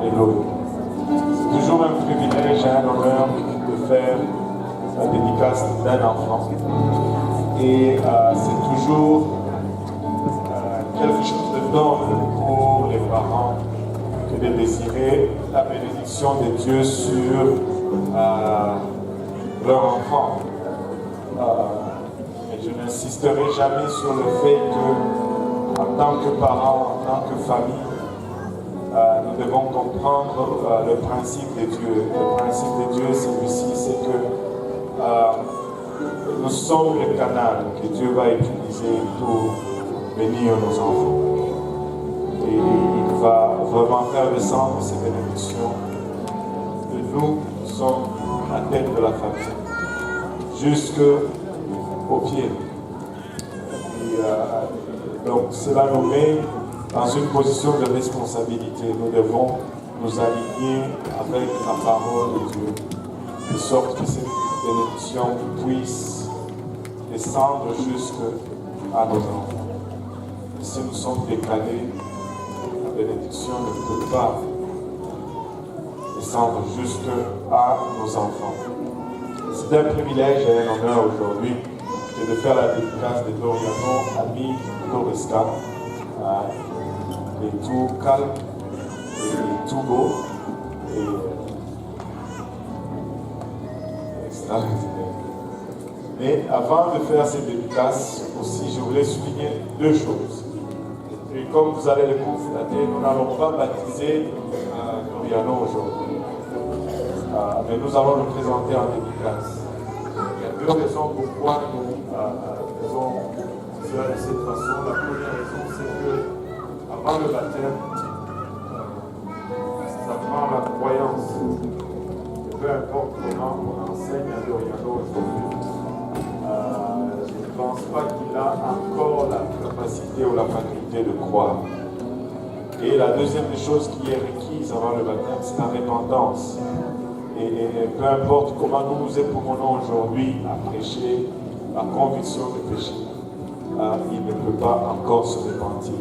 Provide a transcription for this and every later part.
Alléluia. C'est toujours un privilège et un honneur de faire la dédicace d'un enfant. Et c'est toujours quelque chose de noble pour les parents que de désirer la bénédiction de Dieu sur leur enfant. Et je n'insisterai jamais sur le fait que, en tant que parents, en tant que famille, nous devons comprendre le principe de Dieu. Le principe de Dieu, c'est celui-ci, c'est que nous sommes le canal que Dieu va utiliser pour bénir nos enfants. Et il va vraiment faire descendre ces bénédictions de nous qui sommes la tête de la famille, jusqu'au pied. Et donc cela nous met dans une position de responsabilité. Nous devons nous aligner avec la parole de Dieu, de sorte que cette bénédiction puisse descendre jusqu'à nos enfants. Et si nous sommes décalés, la bénédiction ne peut pas descendre jusqu'à nos enfants. C'est un privilège et un honneur aujourd'hui de faire la dédicace de Doriano, ami Doreska. Il est tout calme et tout beau et extraordinaire. Mais avant de faire cette dédicace aussi, je voulais souligner deux choses. Et comme vous allez le constater, nous n'allons pas baptiser Doriano aujourd'hui. Mais nous allons le présenter en dédicace. Il y a deux raisons pourquoi nous faisons cela de cette façon. La première raison, c'est que avant le baptême, ça prend la croyance. Et peu importe comment on enseigne à Doriano aujourd'hui, je ne pense pas qu'il a encore la capacité ou la faculté de croire. Et la deuxième des choses qui est requise avant le baptême, c'est la repentance. Et peu importe comment nous nous éprouvons aujourd'hui à prêcher la conviction de péché, il ne peut pas encore se repentir.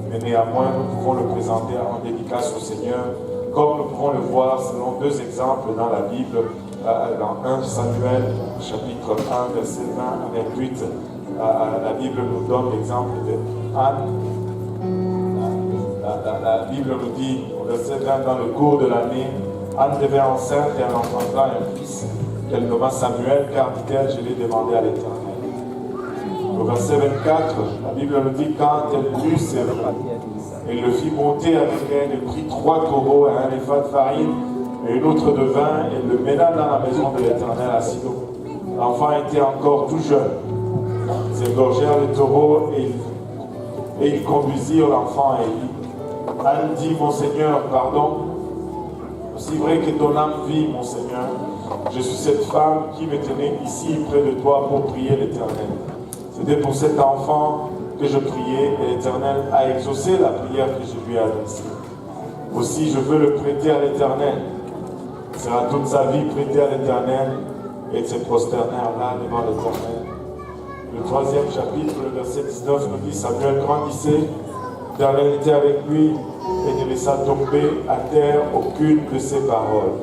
Mais néanmoins, nous pouvons le présenter en dédicace au Seigneur, comme nous pouvons le voir selon deux exemples dans la Bible, dans 1 Samuel, chapitre 1, verset 20 à 28. La Bible nous donne l'exemple de Anne. La Bible nous dit, au verset 20, dans le cours de l'année, Anne devait enceinte et elle enfanta un fils qu'elle nomma Samuel, car dit-elle, je l'ai demandé à l'Éternel. Au verset 24, la Bible nous dit, quand elle lut ses repas, elle le fit monter avec elle, elle prit 3 taureaux et un épha de farine et une autre de vin, et le mena dans la maison de l'Éternel à Silo. L'enfant était encore tout jeune. Ils égorgèrent les taureaux et ils conduisirent l'enfant à Élie. Anne dit, mon Seigneur, pardon, aussi vrai que ton âme vit, mon Seigneur, je suis cette femme qui me tenait ici près de toi pour prier l'Éternel. C'était pour cet enfant que je priais et l'Éternel a exaucé la prière que je lui ai adressée. Aussi, je veux le prêter à l'Éternel. Il sera toute sa vie prêté à l'Éternel et il se prosternera là devant l'Éternel. Le 3e chapitre, le verset 19 nous dit, Samuel grandissait, l'Éternel était avec lui et ne laissa tomber à terre aucune de ses paroles.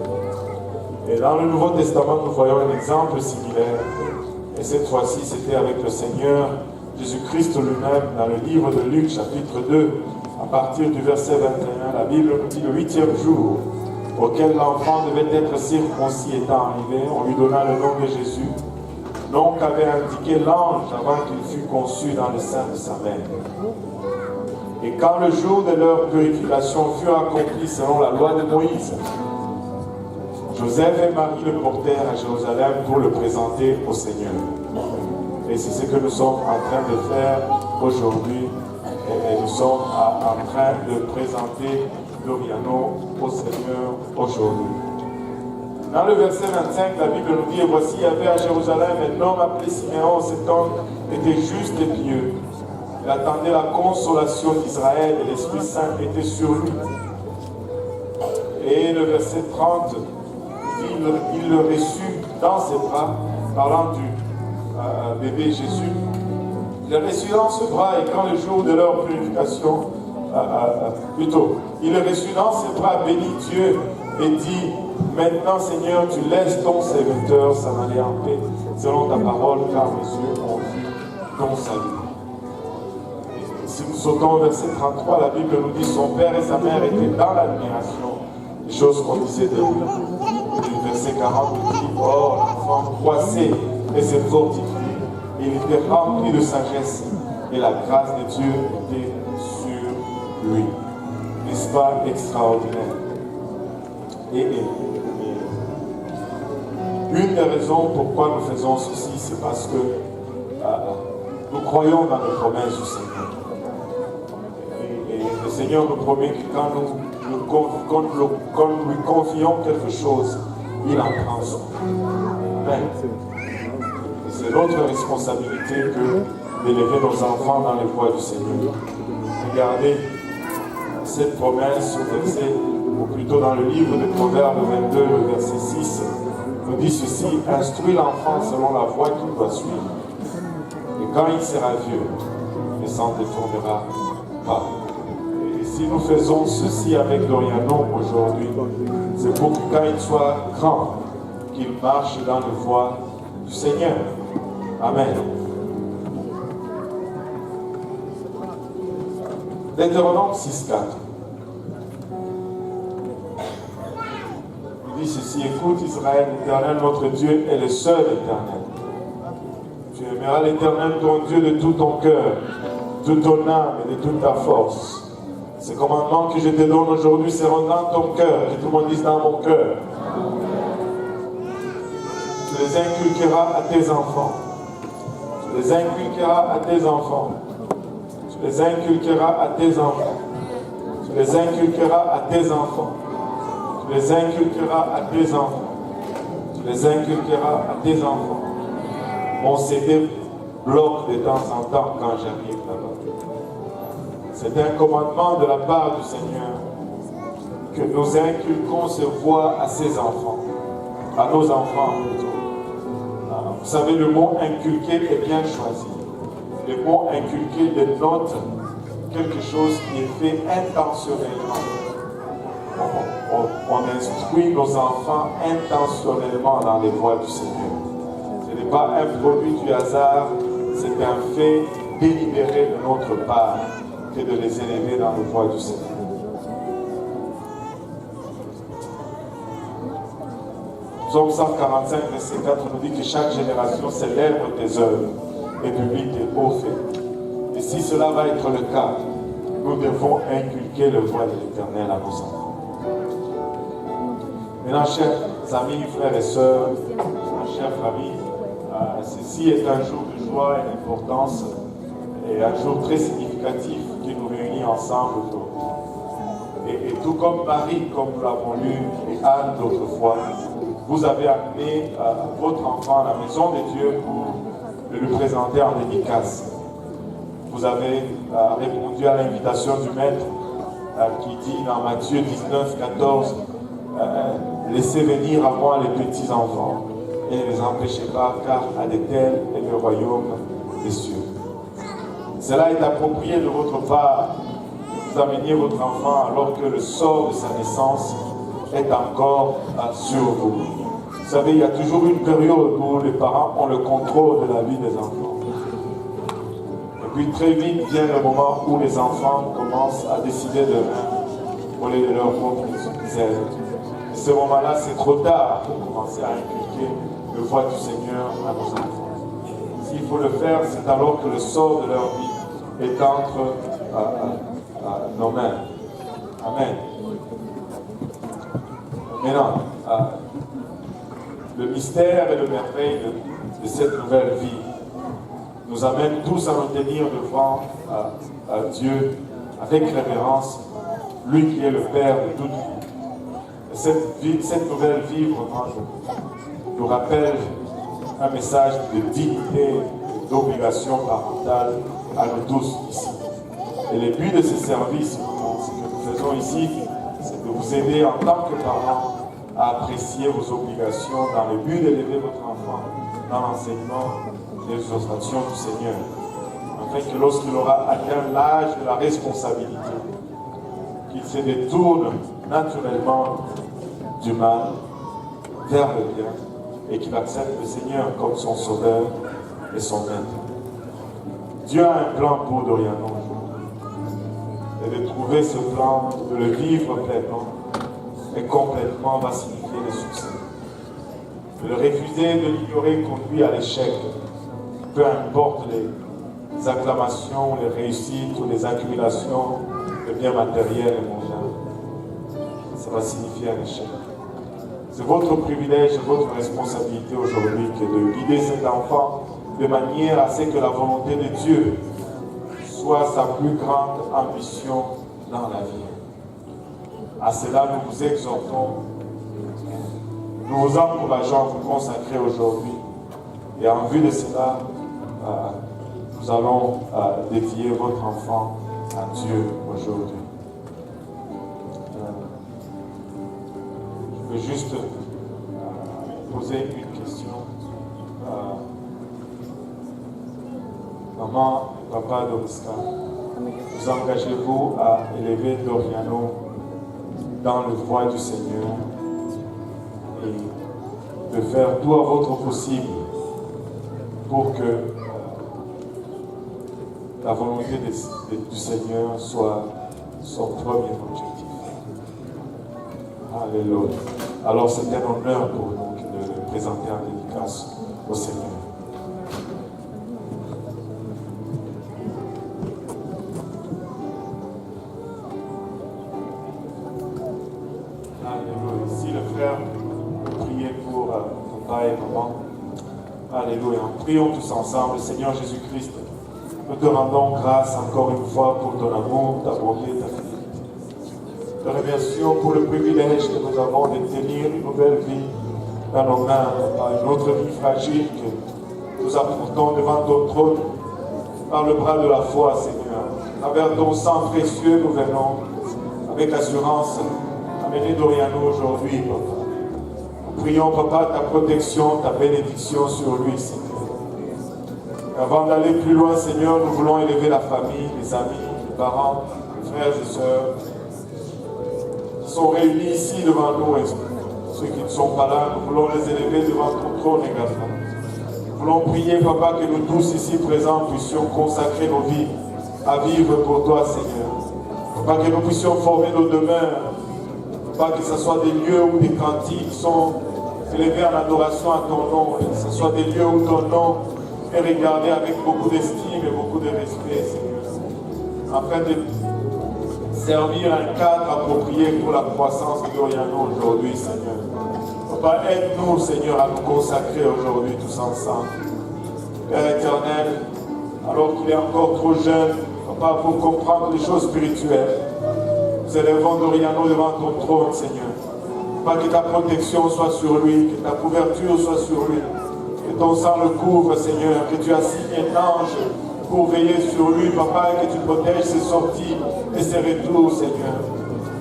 Et dans le Nouveau Testament, nous voyons un exemple similaire. Et cette fois-ci, c'était avec le Seigneur Jésus-Christ lui-même, dans le livre de Luc, chapitre 2, à partir du verset 21. La Bible nous dit, le 8e jour, auquel l'enfant devait être circoncis étant arrivé, on lui donna le nom de Jésus, nom qu'avait indiqué l'ange avant qu'il fût conçu dans le sein de sa mère. Et quand le jour de leur purification fut accompli selon la loi de Moïse, Joseph et Marie le portèrent à Jérusalem pour le présenter au Seigneur. Et c'est ce que nous sommes en train de faire aujourd'hui. Et nous sommes en train de présenter Doriano au Seigneur aujourd'hui. Dans le verset 25, la Bible nous dit, et voici, il y avait à Jérusalem un homme appelé Siméon. Cet homme était juste et pieux. Il attendait la consolation d'Israël et l'Esprit Saint était sur lui. Et le verset 30, il le reçut dans ses bras, parlant du bébé Jésus. Il le reçut dans ses bras et quand le jour de leur purification plutôt, il est reçu dans ses bras, bénit Dieu et dit, maintenant Seigneur, tu laisses ton serviteur s'en aller en paix, selon ta parole, car mes yeux ont vu ton salut. Si nous sautons au verset 33, la Bible nous dit, son père et sa mère étaient dans l'admiration des choses qu'on disait de lui. Le verset 40 nous dit, or l'enfant croissait et se fortifiait, et il était rempli de sagesse, et la grâce de Dieu était sur lui. N'est-ce pas extraordinaire? Et une des raisons pourquoi nous faisons ceci, c'est parce que nous croyons dans les promesses du Seigneur. Et le Seigneur nous promet que quand nous lui confions quelque chose, il en prend soin. Amen. Et c'est notre responsabilité que d'élever nos enfants dans les voies du Seigneur. Regardez cette promesse au verset, ou plutôt dans le livre de Proverbes 22, le verset 6, nous dit ceci, instruis l'enfant selon la voie qu'il doit suivre. Et quand il sera vieux, il ne s'en détournera pas. Et si nous faisons ceci avec Doriano aujourd'hui, c'est pour que quand il soit grand, qu'il marche dans les voies du Seigneur. Amen. Deutéronome 6.4. Il dit ceci, écoute Israël, l'Éternel notre Dieu est le seul Éternel. Tu aimeras l'Éternel ton Dieu de tout ton cœur, de toute ton âme et de toute ta force. Ces commandements que je te donne aujourd'hui seront dans ton cœur, que tout le monde dise dans mon cœur. Tu les inculqueras à tes enfants. Tu les inculqueras à tes enfants. Tu les inculqueras à tes enfants. Tu les inculqueras à tes enfants. Tu les inculqueras à tes enfants. Tu les inculqueras à tes enfants. Mon CD bloque de temps en temps quand j'arrive là-bas. C'est un commandement de la part du Seigneur que nous inculquons ces voies à ses enfants, à nos enfants plutôt. Vous savez, le mot inculquer est bien choisi. Le mot inculquer dénote quelque chose qui est fait intentionnellement. On instruit nos enfants intentionnellement dans les voies du Seigneur. Ce n'est pas un produit du hasard, c'est un fait délibéré de notre part que de les élever dans les voies du Seigneur. Psaume 145, verset 4 nous dit que chaque génération célèbre tes œuvres et publie tes hauts faits. Et si cela va être le cas, nous devons inculquer le voie de l'Éternel à nos enfants. Maintenant, chers amis, frères et sœurs, chers familles, ceci est un jour de joie et d'importance et un jour très significatif qui nous réunit ensemble aujourd'hui. Et tout comme Marie, comme nous l'avons lu, et Anne d'autres fois, vous avez amené votre enfant à la maison de Dieu pour le lui présenter en dédicace. Vous avez répondu à l'invitation du Maître qui dit dans Matthieu 19, 14, laissez venir à moi les petits enfants et ne les empêchez pas, car à de tels est le royaume des cieux. Cela est approprié de votre part que vous ameniez votre enfant alors que le sort de sa naissance est encore sur vous. Vous savez, il y a toujours une période où les parents ont le contrôle de la vie des enfants. Et puis très vite vient le moment où les enfants commencent à décider d'eux-mêmes pour leur propre ailes. Et ce moment-là, c'est trop tard pour commencer à inculquer le voie du Seigneur à nos enfants. S'il faut le faire, c'est alors que le sort de leur vie est entre nos mains. Amen. Maintenant, le mystère et le merveille de cette nouvelle vie nous amène tous à nous tenir devant Dieu avec révérence, lui qui est le Père de toute vie. Cette nouvelle vie vraiment nous rappelle un message de dignité, d'obligation parentale à nous tous ici. Et le but de ce service, ce que nous faisons ici, c'est de vous aider en tant que parents à apprécier vos obligations dans le but d'élever votre enfant dans l'enseignement des exhortations du Seigneur, afin que lorsqu'il aura atteint l'âge de la responsabilité, qu'il se détourne naturellement du mal vers le bien et qu'il accepte le Seigneur comme son sauveur et son maître. Dieu a un plan pour Doriano aujourd'hui. Et de trouver ce plan, de le vivre pleinement et complètement va signifier le succès. De le refuser, de l'ignorer conduit à l'échec. Peu importe les acclamations, les réussites ou les accumulations de biens matériels et mondiaux, ça va signifier un échec. C'est votre privilège et votre responsabilité aujourd'hui que de guider cet enfant de manière à ce que la volonté de Dieu soit sa plus grande ambition dans la vie. À cela, nous vous exhortons, nous vous encourageons à vous consacrer aujourd'hui. Et en vue de cela, nous allons dédier votre enfant à Dieu aujourd'hui. Je veux juste poser une question. Maman et papa Doriska, vous engagez-vous à élever Doriano dans le voie du Seigneur et de faire tout à votre possible pour que la volonté du Seigneur soit son premier objectif. Alléluia. Alors c'est un honneur pour nous de le présenter en dédicace au Seigneur. Alléluia. Si le frère peut prier pour papa et maman. Alléluia. Prions tous ensemble. Seigneur Jésus-Christ, nous te rendons grâce encore une fois pour ton amour, ta bonté, ta fidélité. Te remercions pour le privilège que nous avons de tenir une nouvelle vie dans nos mains, une autre vie fragile que nous apportons devant ton trône par le bras de la foi, Seigneur. À travers ton sang précieux, nous venons avec assurance amener Doriano aujourd'hui, Papa. Nous prions, Papa, ta protection, ta bénédiction sur lui, Seigneur. Avant d'aller plus loin, Seigneur, nous voulons élever la famille, les amis, les parents, les frères et sœurs qui sont réunis ici devant nous. Et ceux qui ne sont pas là, nous voulons les élever devant ton trône également. Nous voulons prier, Papa, que nous tous ici présents puissions consacrer nos vies à vivre pour toi, Seigneur. Papa, que nous puissions former nos demeures. Papa, que ce soit des lieux où des cantiques sont élevés en adoration à ton nom. Que ce soit des lieux où ton nom est regardé avec beaucoup d'estime et beaucoup de respect, Seigneur. Afin de servir un cadre approprié pour la croissance de Doriano aujourd'hui, Seigneur. Papa, aide-nous, Seigneur, à nous consacrer aujourd'hui tous ensemble. Père éternel, alors qu'il est encore trop jeune, Papa, pour comprendre les choses spirituelles, nous élevons Doriano devant ton trône, Seigneur. Papa, que ta protection soit sur lui, que ta couverture soit sur lui, que ton sang le couvre, Seigneur, que tu assignes un ange pour veiller sur lui, Papa, et que tu protèges ses sorties et ses retours, Seigneur.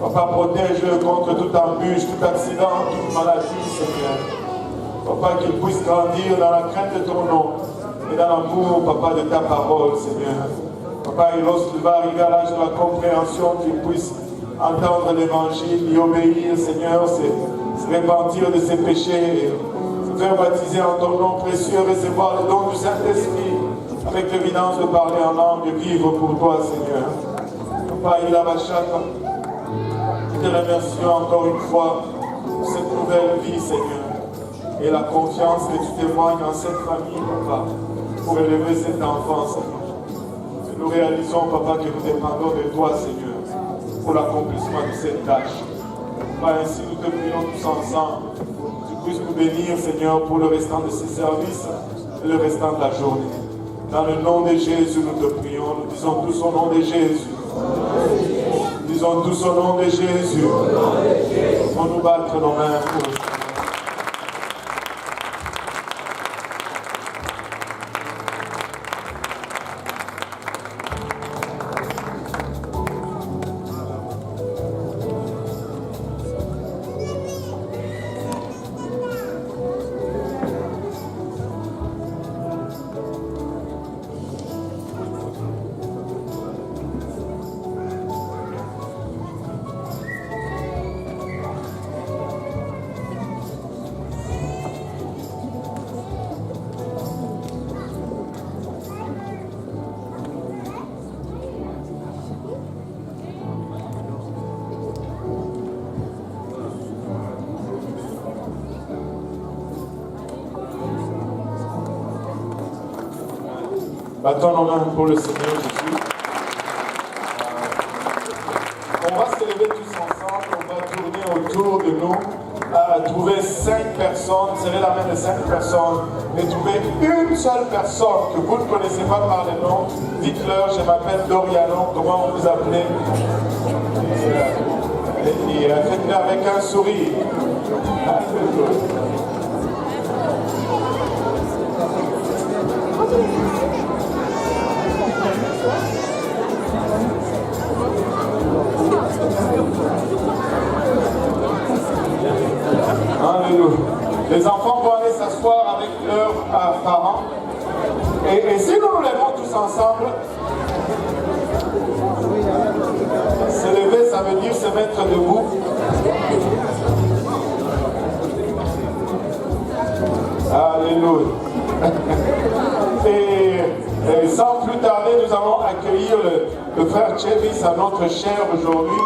Papa, protège-le contre toute embûche, tout accident, toute maladie, Seigneur. Papa, qu'il puisse grandir dans la crainte de ton nom et dans l'amour, Papa, de ta parole, Seigneur. Papa, et lorsqu'il va arriver à l'âge de la compréhension, qu'il puisse entendre l'évangile, y obéir, Seigneur, se repentir de ses péchés, se faire baptiser en ton nom précieux, recevoir le don du Saint-Esprit, avec l'évidence de parler en langue, de vivre pour toi, Seigneur. Papa, il a bachata. Nous te remercions encore une fois pour cette nouvelle vie, Seigneur, et la confiance que tu témoignes en cette famille, Papa, pour élever cet enfant, Seigneur. Et nous réalisons, Papa, que nous dépendons de toi, Seigneur, pour l'accomplissement de cette tâche. Papa, ainsi nous te prions tous ensemble. Tu puisses nous bénir, Seigneur, pour le restant de ces services et le restant de la journée. Dans le nom de Jésus, nous te prions. Nous disons tous au nom de Jésus. Nous disons tous au nom de Jésus. On nous battre nos mains pour le Seigneur. Battons nos mains pour le Seigneur Jésus. On va se lever tous ensemble, on va tourner autour de nous, trouver 5 personnes, serrer la main de 5 personnes et trouver une seule personne que vous ne connaissez pas par le nom. Dites-leur, je m'appelle Doriano, comment vous vous appelez? Et faites-le avec un sourire. Alléluia. Les enfants vont aller s'asseoir avec leurs parents. Et si nous nous levons tous ensemble, se lever, ça veut dire se mettre debout. Alléluia. Et sans plus tarder, nous allons accueillir le frère Chevis à notre chair aujourd'hui.